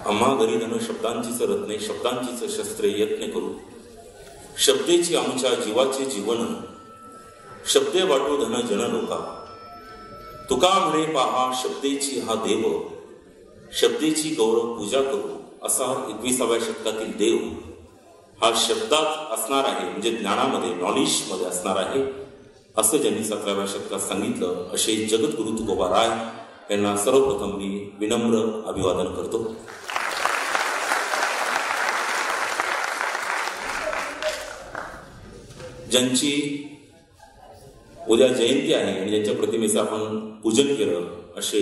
आम्हा घरी धन शब्दांचीच रत्ने, शब्दांचीच शस्त्रे यत्न करू. शब्देची आमच्या जीवाचे जीवन, शब्दे वाटू धन जन लोका. तुका म्हणे पहा शब्देची हा देव, शब्देची गौरव पूजा करू. असा 21व्या शतकातील देव हा शब्दात असणार आहे, म्हणजे ज्ञानामध्ये, नॉलेजमध्ये असणार आहे, असं ज्यांनी 17व्या शतकात सांगितलं असे जगद्गुरु तुकोबा राय यांना सर्वप्रथम मी विनम्र अभिवादन करतो. ज्यांची उद्या जयंती आहे आणि ज्यांच्या प्रतिमेचं आपण पूजन केलं असे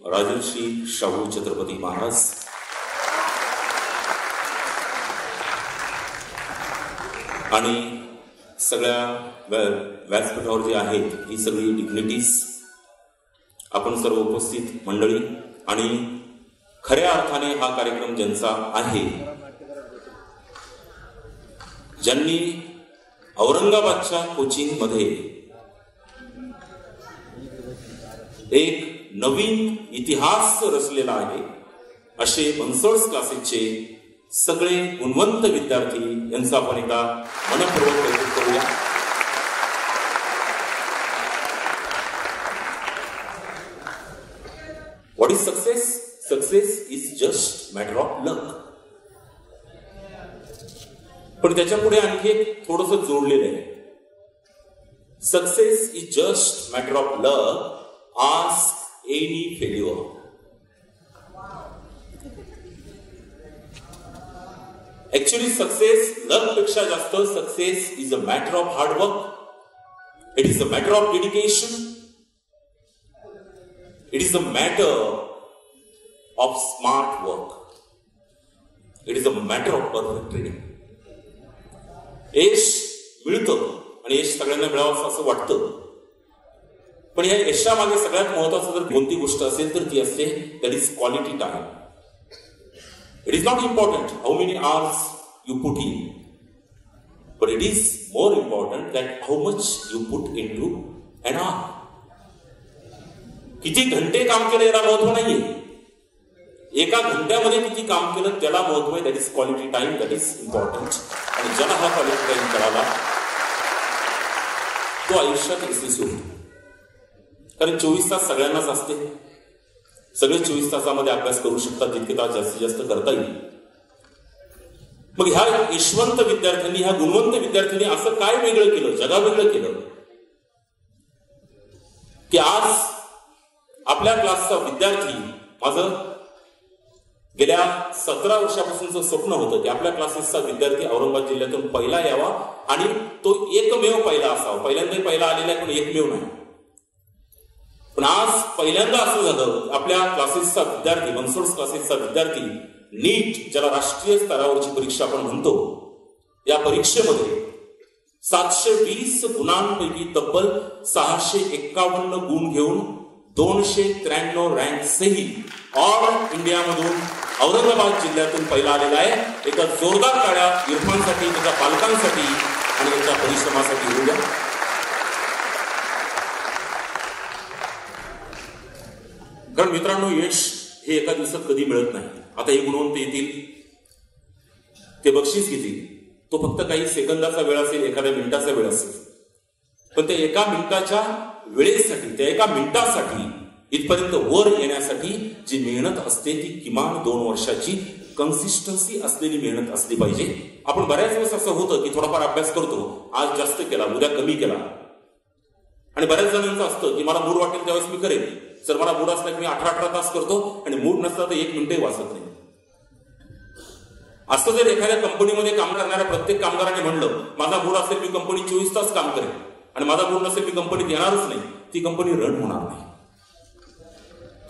राजर्षी शाहू छत्रपती महाराज, आणि सगळ्या व्यासपीठावर जे आहेत ही सगळी डिग्निटीज, आपण सर्व उपस्थित मंडळी, आणि खऱ्या अर्थाने हा कार्यक्रम ज्यांचा आहे, ज्यांनी औरंगाबादच्या कोचिंग मध्ये एक नवीन इतिहास रचलेला आहे, असे बनसोड क्लासेसचे सगळे गुणवंत विद्यार्थी यांचा आपण एकदा मनपूर्वक कौतुक करूया. What is success? Success is just matter of luck. पण त्याच्या पुढे आणखी एक थोडंसं जोडलेलं आहे. Success is just matter of luck, ask any failure. Actually success luck पेक्षा जास्त success is a matter of hard work. It is a matter of dedication. It is a matter of smart work. It is a matter of perfect training. यश मिळतं आणि यश सगळ्यांना मिळावं असं वाटतं, पण या यशामागे सगळ्यात महत्वाचं जर कोणती गोष्ट असेल तर ती असते that is quality time. It is not important how many hours you put in, but it is more important that how much you put into an hour. किती घंटे काम केलं याला महत्व नाहीये, एका घंट्यामध्ये किती काम केलं त्याला महत्व आहे. That is quality time, that is important. आणि ज्याला हा क्वालिटी टाइम कळाला तो आयुष्यात यशस्वी होतो. कारण 24 तास सगळ्यांनाच असते, सगळे 24 तासामध्ये अभ्यास करू शकतात, जितके तास जास्तीत जास्त करता येईल. मग ह्या यशवंत विद्यार्थ्यांनी, ह्या गुणवंत विद्यार्थ्यांनी असं काय वेगळं केलं, जगावेगळं केलं, की आज आपल्या क्लासचा विद्यार्थी, माझं गेल्या 17 वर्षापासूनचं स्वप्न होतं की आपल्या क्लासेसचा विद्यार्थी औरंगाबाद जिल्ह्यातून पहिला यावा आणि तो एकमेव पहिला असावा. पहिल्यांदाही पहिला आलेला आहे पण एकमेव नाही. पण आज पहिल्यांदा असं झालं, आपल्या क्लासेसचा विद्यार्थी, बनसोड क्लासेसचा विद्यार्थी नीट, ज्याला राष्ट्रीय स्तरावरची परीक्षा आपण म्हणतो, या परीक्षेमध्ये 720 गुणांपैकी तब्बल 651 गुण घेऊन 293 रँक सहित ऑल इंडियामधून औरंगाबाद जिल्ह्यातून पहिला आलेला आहे. एका जोरदार टाळ्या इरफानसाठी, त्याच्या पालकांसाठी आणि त्याच्या परिश्रमासाठी होऊ द्या. कारण मित्रांनो, यश हे एका दिवसात कधी मिळत नाही. आता हे गुणवंत येतील, ते बक्षीस घेतील, तो फक्त काही सेकंदाचा वेळ असेल, एखाद्या मिनिटाचा वेळ असेल, पण त्या एका मिनिटाच्या वेळेसाठी, त्या एका मिनिटासाठी इथपर्यंत वर येण्यासाठी जी मेहनत असते ती किमान 2 वर्षाची कन्सिस्टन्सी असलेली मेहनत असली पाहिजे. आपण बऱ्याच वेळेस असं होतं की थोडाफार अभ्यास करतो, आज जास्त केला, उद्या कमी केला, आणि बऱ्याच जणांचं असतं की मला मूड वाटेल त्यावेळेस मी करेन. जर मला मूड असला की मी 18 तास करतो आणि मूड नसला तर 1 मिनिटही वाचत नाही. असं जर एखाद्या कंपनीमध्ये काम करणाऱ्या प्रत्येक कामगाराने म्हणलं माझा मूड असेल मी कंपनी 24 तास काम करेन आणि माझा मूड नसेल मी कंपनीत येणारच नाही, ती कंपनी रन होणार नाही.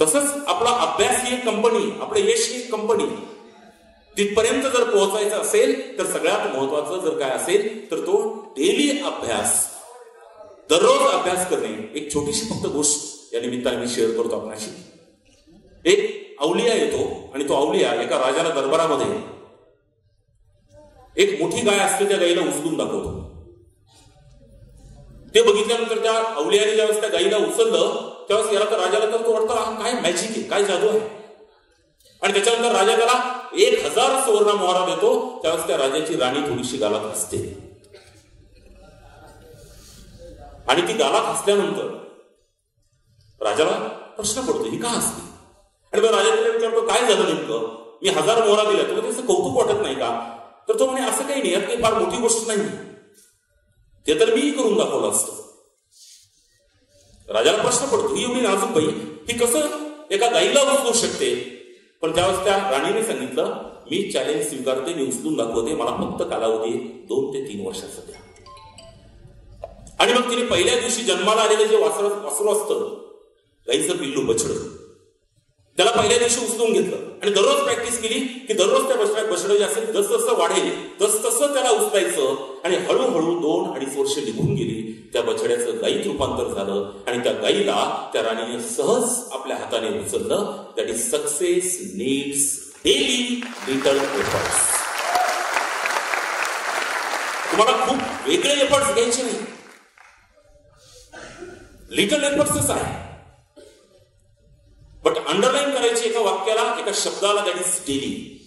तसंच आपला अभ्यास ही एक कंपनी, आपलं यश ही एक कंपनी. तिथपर्यंत जर पोहोचायचं असेल तर सगळ्यात महत्वाचं जर काय असेल तर तो डेली अभ्यास, दररोज अभ्यास करणे. एक छोटीशी फक्त गोष्ट या निमित्ताने मी शेअर करतो आपल्याशी. एक अवलिया येतो आणि तो अवलिया एका राजाला दरबारामध्ये एक मोठी गाय असते त्या गाईला उचलून दाखवतो. ते बघितल्यानंतर त्या अवलियाने ज्यावेळेस त्या गाईला उचललं त्यावेळेस याला तर राजाला तर तो वाटतं काय मॅजिक आहे, काय जादू आहे. आणि त्याच्यानंतर राजा त्याला 1000 सुवर्ण मोहरा देतो. त्यावेळेस त्या राजाची राणी थोडीशी गालात हसते आणि ती गालात हसल्यानंतर राजाला प्रश्न पडतो, ही का हसते? आणि मग राजा तिला विचारतो, काय झालं नेमकं? मी 1000 मोहरा दिला, तुला त्याचं कौतुक वाटत नाही का? तर तो म्हणे, असं काही नाही, यात काही फार मोठी गोष्ट नाही, ते तर मी करून दाखवलं असतं. राजाला प्रश्न पडतो, ही एवढी नाजूक बाई, ही कसं एका गाईला उचलू शकते? पण त्यावेळेस त्या राणीने सांगितलं, मी चॅलेंज स्वीकारते, मी उचलून दाखवते, मला फक्त कालावधी 2 ते 3 वर्षाचा द्या. आणि मग तिने पहिल्या दिवशी जन्माला आलेलं जे वासरू असतं, गाईचं पिल्लू बछड, त्याला पहिल्या दिवशी उचलून घेतलं आणि दररोज प्रॅक्टिस केली की दररोज त्या बछड जे असेल जसं वाढेल तसं त्याला उचलायचं. आणि हळूहळू 2-2.5 वर्ष निघून गेली. त्या बछड्याचं गाईत रूपांतर झालं आणि त्या गाईला त्या राणीने सहज आपल्या हाताने उचललं. That is success needs daily little efforts. तुम्हाला खूप वेगळे एफर्ट्स घ्यायचे नाही, लिटल एफर्ट्सच आहे. बट अंडरलाईन करायची एका वाक्याला, एका शब्दाला, दॅट इज डेली.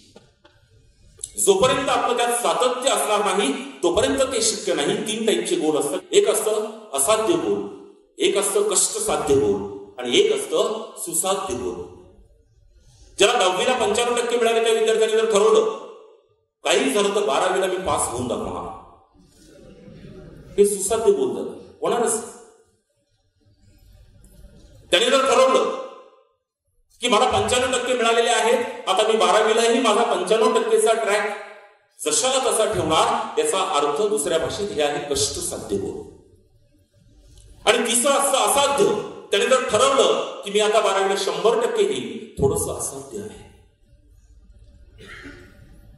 जोपर्यंत आपलं त्यात सातत्य असणार नाही तोपर्यंत ते शक्य नाही. 3 टाईपचे गोल असतात. एक असतं असाध्य गोल, एक असतं कष्टसाध्य गोल आणि एक असतं सुसाध्य गोल. ज्याला 10वीला 95% मिळाले त्या विद्यार्थ्यांनी जर ठरवलं काही झालं तर 12वीला मी पास होऊन दाखवणार, हे सुसाध्य गोल झालं, होणारच. त्याने जर ठरवलं की मला 95% मिळालेले आहेत, आता मी 12वीलाही माझा 95%चा ट्रॅक जशाला तसा ठेवणार, याचा अर्थ दुसऱ्या भाषेत हे आहे कष्टसाध्य गोल. आणि तिसरं असतं असाध्य. त्याने जर ठरवलं की मी आता 12वीला 100% घेईन, थोडस असाध्य आहे.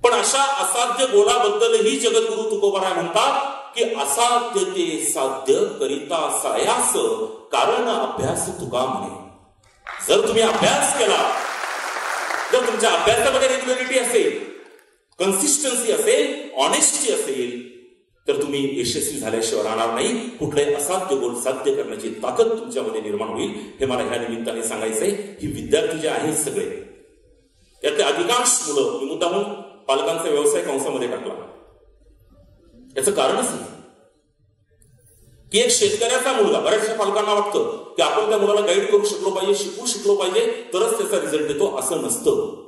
पण अशा असाध्य गोलाबद्दलही जगद्गुरु तुकोबाराय म्हणतात की असाध्य ते साध्य करिता सायास, कारण अभ्यास तुका म्हणे. जर तुम्ही अभ्यास केला, जर तुमच्या अभ्यासामध्ये रेग्युलरिटी असेल, कन्सिस्टन्सी असेल, ऑनेस्टी असेल, तर तुम्ही यशस्वी झाल्याशिवाय राहणार नाही. कुठलाही असाध्य गोल साध्य करण्याची ताकद तुमच्यामध्ये निर्माण होईल. हे मला ह्या निमित्ताने सांगायचंय. ही विद्यार्थी जे आहेत सगळे, यातले अधिकांश मुलं, मी मुद्दामून पालकांचा व्यवसाय कंसामध्ये टाकला, याचं कारणच नाही की एक शेतकऱ्याचा मुलगा, बऱ्याचशा पालकांना वाटतं की आपण त्या मुलाला गाईड करू शकलो पाहिजे, शिकवू शकलो पाहिजे तरच त्याचा रिझल्ट येतो. असं नसतं.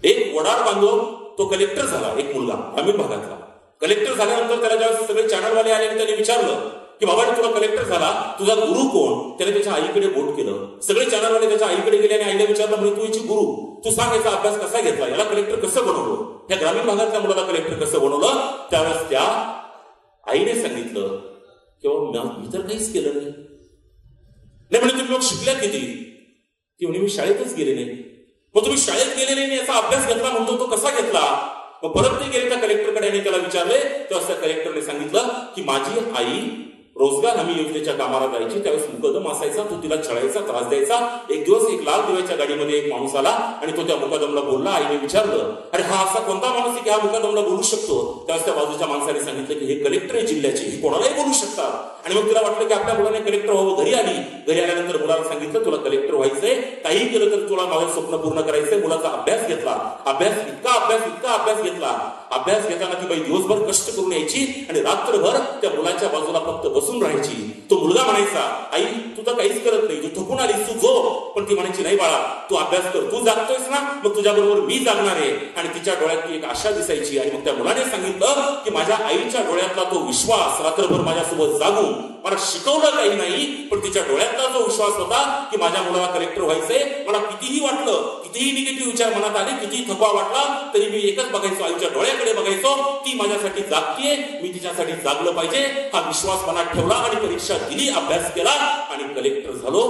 एक वडार बांधव तो कलेक्टर झाला, एक मुलगा ग्रामीण भागातला. कलेक्टर झाल्यानंतर त्याला ज्यावेळेस सगळे चॅनलवाले आले आणि त्यांनी विचारलं की बाबा तुला कलेक्टर झाला, तुझा गुरु कोण? त्याने त्याच्या आईकडे बोट केलं. सगळे चॅनलवाले त्याच्या आईकडे गेले आणि आईला विचारलं, म्हणजे तू याची गुरु, तू सांग याचा अभ्यास कसा घेतला, याला कलेक्टर कसं बनवलं, ह्या ग्रामीण भागातल्या मुलाला कलेक्टर कसं बनवलं? त्यावेळेस त्या आईने सांगितलं किंवा मी तर काहीच केलं नाही. म्हणजे तुम्ही लोक शिकल्या किती? ती म्हणे मी शाळेतच गेले नाही. मग तुम्ही शाळेत गेले नाही याचा अभ्यास घेतला म्हणतो, तो कसा घेतला? मग परत ते गेले त्या कलेक्टरकडे आणि त्याला विचारले. तेव्हा त्या कलेक्टरने सांगितलं की माझी आई रोजगार हमी योजनेच्या कामाला जायची, त्यावेळेस मुकदम असायचा, तो तिला छळायचा, त्रास द्यायचा. एक दिवस एक लाल दिव्याच्या गाडीमध्ये एक माणूस आला आणि तो त्या मुकदमला बोलला. आईने विचारलं, अरे हा असा कोणता माणूस आहे की हा मुकदमला बोलू शकतो? त्यावेळेस त्या बाजूच्या माणसाने सांगितलं की हे कलेक्टर आहे जिल्ह्याचे, हे कोणालाही बोलू शकतात. आणि मग तिला वाटलं की आपल्या मुलाने कलेक्टर व्हावं. घरी आली. घरी आल्यानंतर मुलाला सांगितलं तुला कलेक्टर व्हायचंय, काही केलं तर तुला माझं स्वप्न पूर्ण करायचंय. मुलाचा अभ्यास घेतला. इतका अभ्यास घेतला. अभ्यास घेताना ती बाई दिवसभर कष्ट करून यायची आणि रात्रभर त्या मुलाच्या बाजूला फक्त बसून राहायची. तो मुलगा म्हणायचा, आई तू तर काहीच करत नाही, तू थकून आलीस, तू झोप. पण ती म्हणायची, नाही बाळा तू अभ्यास कर, तू जागतोयस ना, मग तुझ्या बरोबर मी जागणार आहे. आणि तिच्या डोळ्यात एक आशा दिसायची. आणि मग त्या मुलाने सांगितलं की माझ्या आईच्या डोळ्यातला तो विश्वास, रात्रभर माझ्यासोबत जागून मला शिकवलं काही नाही, पण तिच्या डोळ्यातला जो विश्वास होता की माझ्या मुलाला कलेक्टर व्हायचंय. मला कितीही वाटलं, कितीही निगेटिव्ह विचार मनात आले, कितीही थकवा वाटला, तरी मी एकच बघायचो, आईच्या डोळ्याकडे बघायचो. ती माझ्यासाठी जागतीये, मी तिच्यासाठी जागलं पाहिजे, हा विश्वास मनात ठेवला आणि परीक्षा दिली, अभ्यास केला आणि कलेक्टर झालो.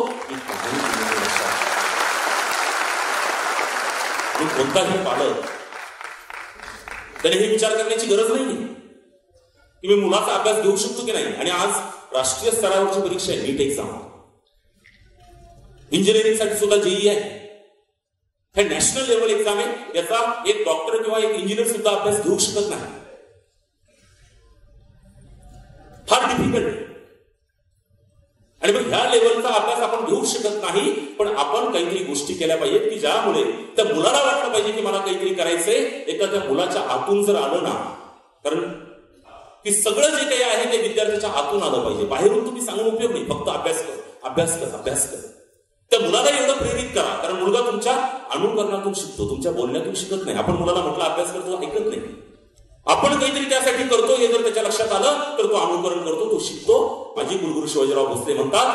आणि कोणताही पालक त्याने हे विचार करण्याची गरज नाही की मी मुलाचा अभ्यास घेऊ शकतो की नाही. आणि आज राष्ट्रीय स्तरावरची परीक्षा आहे, नीट एक्झाम. इंजिनिअरिंग साठी सुद्धा जेईई आहे, हे नॅशनल लेवल एक्झाम आहे. याचा एक डॉक्टर किंवा एक इंजिनियर सुद्धा अभ्यास घेऊ शकत नाही. फार डिफिकल्ट. आणि मग ह्या लेवलचा अभ्यास आपण घेऊ शकत नाही, पण आपण काहीतरी गोष्टी केल्या पाहिजेत की ज्यामुळे त्या मुलाला वाटलं पाहिजे की मला काहीतरी करायचंय. एकदा त्या मुलाच्या आतून जर आलं ना, कारण की सगळं जे काही आहे ते विद्यार्थ्याच्या आतून आलं पाहिजे. बाहेरून तुम्ही सांगून उपयोग नाही, फक्त अभ्यास कर, अभ्यास कर, अभ्यास कर. त्या मुलाला एवढं प्रेरित करा, कारण मुलगा तुमच्या अनुकरणातून शिकतो, तुमच्या बोलण्यातून शिकत नाही. आपण मुलाला म्हटलं अभ्यास करतो, ऐकत नाही. आपण काहीतरी त्यासाठी करतो हे जर त्याच्या लक्षात आलं तर तो अनुकरण करतो, तो शिकतो. माजी कुलगुरू शिवाजीराव भोसले म्हणतात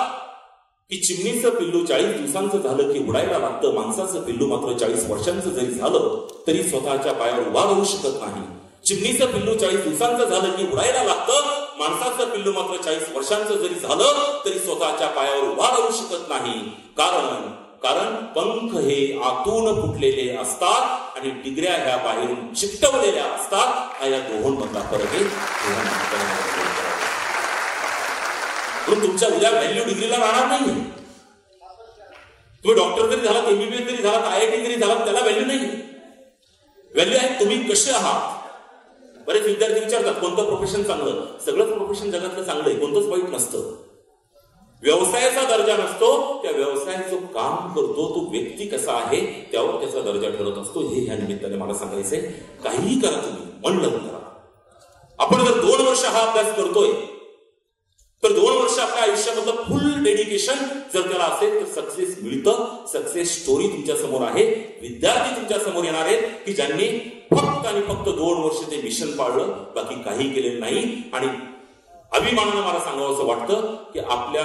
की चिमणीचं पिल्लू 40 दिवसांचं झालं की उडायला लागतं, माणसाचं पिल्लू मात्र 40 वर्षांचं जरी झालं तरी स्वतःच्या पायावर उभा राहू शकत नाही. चिमणीचं पिल्लू 40 दिवसांचं झालं की उडायला लागतं, माणसाचं पिल्लू मात्र 40 वर्षांचं जरी झालं तरी स्वतःच्या पायावर उभा राहू शकत नाही. कारण पंख हे आतून फुटलेले असतात आणि डिग्र्या ह्या बाहेरून चिकटवलेल्या असतात. हा या दोहोंमधला फरक आहे. पण तुमच्या उद्या व्हॅल्यू डिग्रीला राहणार नाही. तुम्ही डॉक्टर जरी झालात, एमबीबीएस जरी झालात, IIT जरी झालात, त्याला व्हॅल्यू नाही. व्हॅल्यू आहे तुम्ही कसे आहात. बरेच विद्यार्थी विचारतात कोणतं प्रोफेशन चांगलं. सगळंच प्रोफेशन जगातलं चांगलं आहे, कोणतंच वाईट नसतं. व्यवसायाचा दर्जा नसतो, त्या व्यवसायात जो काम करतो तो व्यक्ती कसा आहे त्यावर त्याचा दर्जा ठरत असतो. हे ह्या निमित्ताने मला सांगायचंय. काहीही करा तुम्ही, मन लावून करा. आपण जर 2 वर्ष हा अभ्यास करतोय तर 2 वर्ष आपल्या आयुष्यामधलं फुल डेडिकेशन जर त्याला असेल तर सक्सेस मिळतं. सक्सेस स्टोरी तुमच्या समोर आहे. विद्यार्थी तुमच्या समोर येणार आहेत की ज्यांनी फक्त आणि फक्त 2 वर्ष ते मिशन पाळलं, बाकी काही केलेलं नाही. आणि अभिमानानं मला सांगावं असं वाटतं की आपल्या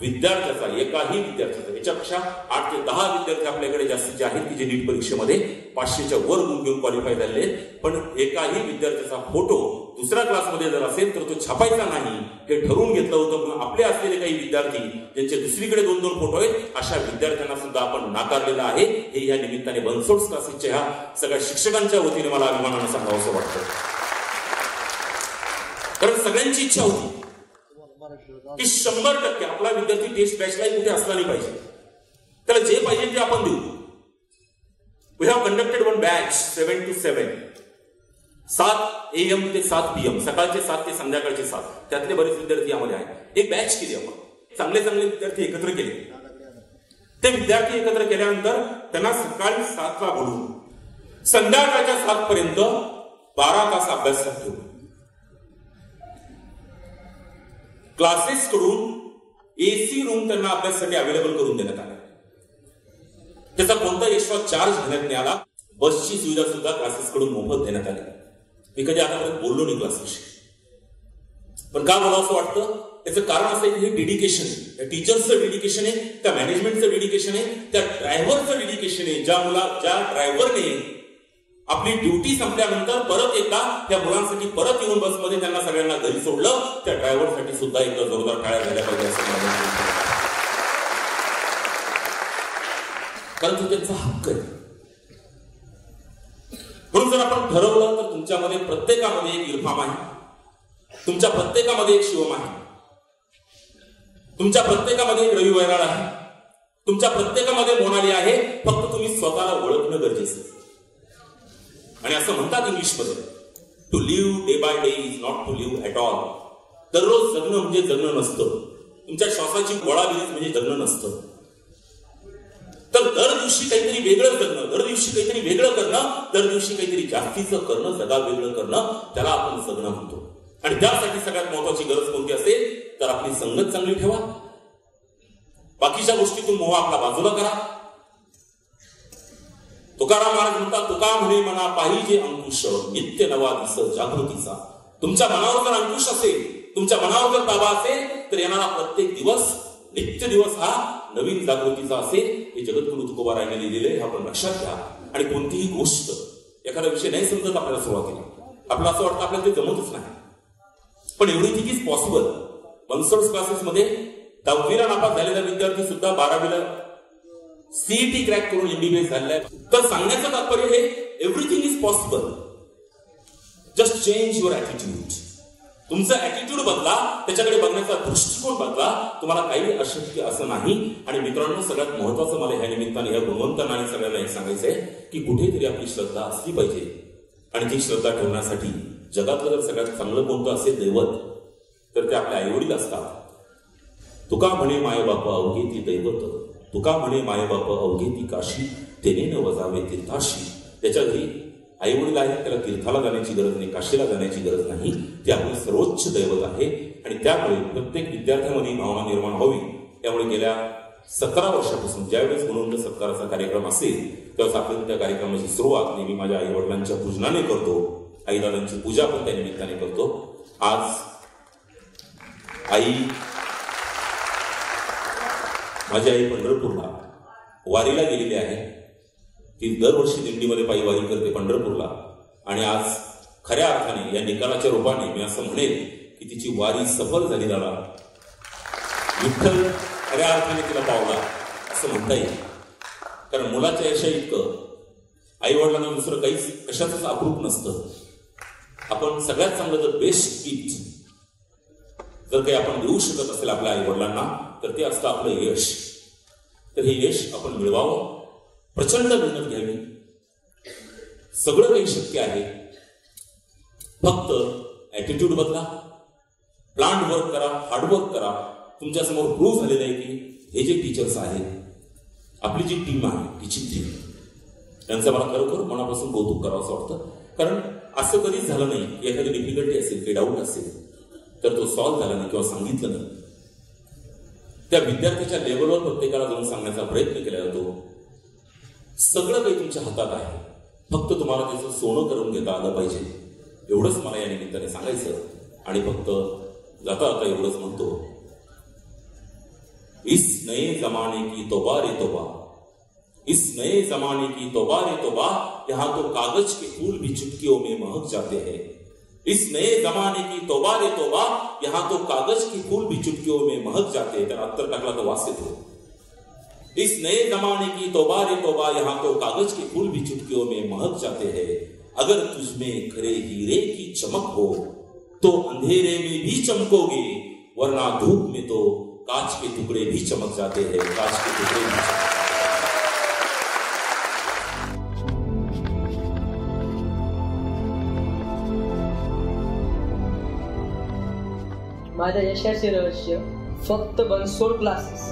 विद्यार्थ्याचा, एकाही विद्यार्थ्याचा, याच्यापेक्षा 8 ते 10 विद्यार्थी आपल्याकडे जास्तीचे आहेत की जे नीट परीक्षेमध्ये 500च्या वर गुण घेऊन क्वालिफाय झालेले आहेत. पण एकाही विद्यार्थ्याचा फोटो दुसऱ्या क्लासमध्ये जर असेल तर तो छापायचा नाही हे ठरवून घेतलं होतं. आपले असलेले काही विद्यार्थी ज्यांचे दुसरीकडे 2-2 फोटो आहेत, अशा विद्यार्थ्यांना सुद्धा आपण नाकारलेलं आहे. हे या निमित्ताने बनसोड क्लासेसच्या ह्या सगळ्या शिक्षकांच्या वतीने मला अभिमानानं सांगावं असं वाटतं. कारण सगळ्यांची इच्छा होती की 100% आपला विद्यार्थी टेस्ट बॅचला कुठे असला नाही पाहिजे. त्याला जे पाहिजे ते आपण देऊ. We have conducted one batch 7 to 7, 7 AM ते 7 PM, सकाळचे 7 ते संध्याकाळचे 7. त्यातले बरेच विद्यार्थी यामध्ये आहेत. एक बॅच केली आपण, चांगले चांगले विद्यार्थी एकत्र केले. ते विद्यार्थी एकत्र केल्यानंतर त्यांना सकाळी 7ला बोलून संध्याकाळच्या 7 पर्यंत 12 तास अभ्यासात ठेवू. क्लासेस कडून AC रूम त्यांना अभ्यासासाठी अवेलेबल करून देण्यात आला. त्याचा कोणता एक्स्ट्रा चार्ज घेण्यात नाही आला. बसची सुविधा सुद्धा क्लासेस कडून मोफत देण्यात आली. मी कधी आतापर्यंत बोललो नाही क्लासेसशी, पण का मला असं वाटतं याचं कारण असं आहे की हे डेडिकेशन आहे. त्या टीचर्सचं डेडिकेशन आहे, त्या मॅनेजमेंटचं डेडिकेशन आहे, त्या ड्रायव्हरचं डेडिकेशन आहे. ज्या ड्रायव्हरने आपली ड्युटी संपल्यानंतर परत एकदा त्या मुलांसाठी परत येऊन बसमध्ये त्यांना सगळ्यांना घरी सोडलं, त्या ड्रायव्हरसाठी सुद्धा एकदा जोरदार टाळ्या झाल्या पाहिजे असं मला वाटतं. कारण तो त्यांचा हक्क आहे. म्हणून जर आपण ठरवलं तर तुमच्यामध्ये प्रत्येकामध्ये एक इरफाम आहे, तुमच्या प्रत्येकामध्ये एक शिवम आहे, तुमच्या प्रत्येकामध्ये एक रवी वैराळ आहे, तुमच्या प्रत्येकामध्ये मोनाली आहे. फक्त तुम्ही स्वतःला ओळखणं गरजेचं आहे. आणि असं म्हणतात इंग्लिशमध्ये, to live day by day is not to live at all. दररोज जगणं म्हणजे जगणं नसतं. तुमच्या श्वासाची गोळागिरी म्हणजे जगणं नसतं. तर दर दिवशी काहीतरी वेगळं करणं, दर दिवशी काहीतरी वेगळं करणं, दर दिवशी काहीतरी जास्तीचं करणं, जगा वेगळं करणं, त्याला आपण जगणं म्हणतो. आणि त्यासाठी सगळ्यात महत्वाची गरज कोणती असेल तर आपली संगत चांगली ठेवा. बाकीच्या गोष्टीतून मोह आपला बाजूला करा. तुकाराम महाराज म्हणतात, तुका म्हणे मना पाहिजे अंकुश, नित्य नवा दिस जागृतीचा. तुमच्या मनावर जर अंकुश असेल, तुमच्या मनावर जर ताबा असेल तर येणारा प्रत्येक दिवस, नित्य दिवस हा नवीन जागृतीचा असेल. हे जगद्गुरु तुकोबा रायने लिहिलेले आपण लक्षात घ्या. आणि कोणतीही गोष्ट, एखादा विषय नाही समजत आपल्याला सुरुवातीला, आपल्याला असं वाटतं आपल्याला ते जमतच नाही, पण एव्हरीथिंग इज पॉसिबल. बनसोड क्लासेसमध्ये 10वीला नापास झालेला विद्यार्थी सुद्धा 12वीला CET क्रॅक करून MBBS झालेला आहे. तर सांगण्याचं तात्पर्य हे everything is possible. Just change your attitude. तुमचा ॲटिट्यूड बदला, त्याच्याकडे बघण्याचा दृष्टिकोन बदला. तुम्हाला काही अशक्य असं नाही. आणि मित्रांनो, सगळ्यात महत्वाचं मला ह्या निमित्ताने या गुणवंतांना आणि सगळ्यांना हे सांगायचं आहे की कुठेतरी आपली श्रद्धा असली पाहिजे. आणि ती श्रद्धा ठेवण्यासाठी जगातलं जर सगळ्यात चांगलं कोणतं असेल दैवत तर ते आपले आईवडील असतात. तुका म्हणे मायबाप अवघे ती दैवत, तुका म्हणे मायबाप अवघे ती काशी, तेने न वजावे तीर्थाशी. त्याच्या घरी आई वडील आहेत, त्याला तीर्थाला जाण्याची गरज नाही, काशीला जाण्याची गरज नाही. ते आपलं सर्वोच्च दैवत आहे. आणि त्यामुळे प्रत्येक विद्यार्थ्यामध्ये भावना निर्माण व्हावी, त्यामुळे गेल्या 17 वर्षापासून ज्यावेळेस म्हणून सत्काराचा कार्यक्रम असेल तेव्हा आपण त्या कार्यक्रमाची सुरुवात नेहमी माझ्या आई वडिलांच्या पूजनाने करतो. आईदादांची पूजा पण त्या निमित्ताने करतो. आज माझी आई पंढरपूरला वारीला गेलेली आहे. ती दरवर्षी दिंडीमध्ये पायी वारी करते पंढरपूरला. आणि आज खऱ्या अर्थाने या निकालाच्या रूपाने मी असं म्हणेल की तिची वारी सफल झाली. दादा विठ्ठल खऱ्या अर्थाने तिला पावला असं म्हणता येईल. कारण मुलाच्या यशा इतकं आई वडिलांना दुसरं काहीच कशातच अप्रूप नसतं. आपण सगळ्यात चांगलं जर बेस्ट गिफ्ट जर काही आपण देऊ शकत असेल आपल्या आई वडिलांना तर ते असतं आपलं यश. तर हे यश आपण मिळवावं, प्रचंड मेहनत घ्यावी, सगळं काही शक्य आहे. फक्त ऍटिट्यूड बदला, प्लांट वर्क करा, हार्डवर्क करा. तुमच्या समोर प्रूव्ह झालेलं आहे की हे जे टीचर्स आहेत, आपली जी टीम आहे, टीचिंग टीम, त्यांचं मला खरोखर मनापासून कौतुक करावं असं वाटतं. कारण असं कधीच झालं नाही की एखादी डिफिकल्टी असेल, काही डाऊट असेल तर तो सॉल्व्ह झाला नाही किंवा सांगितलं नाही. त्या विद्यार्थ्याच्या लेवलवर प्रत्येकाला जाऊन सांगण्याचा प्रयत्न केला जातो. सगळं काही तुमच्या हातात आहे, फक्त तुम्हाला त्याचं सोनं करून घेता आलं पाहिजे. एवढंच मला या निमित्ताने सांगायचं. आणि फक्त जाता आता एवढंच म्हणतो, इस नए जमाने की तौबा रे तौबा, इस नए जमाने की तौबा रे तौबा, यहां तो कागज के फूल भी चुटकियों में महक जाते हैं. इस नए जमाने की तौबा रे तौबा, यहां तो कागज के फूल भी चुटकियों में महक जाते हैं. तर अत्तर टाकला तर वास येतो. इस नए जमाने की तौबा रे तौबा, यहां तो कागज के फूल भी चुटकियों में महक जाते हैं. अगर तुझमें खरे हीरे की चमक हो तो अंधेरे में भी चमकोगे, वरना धूप में तो कांच के टुकड़े भी चमक जाते हैं. कांच के टुकड़े भी चमक. माझ्या यशाचे रहस्य फक्त बनसोड क्लासेस.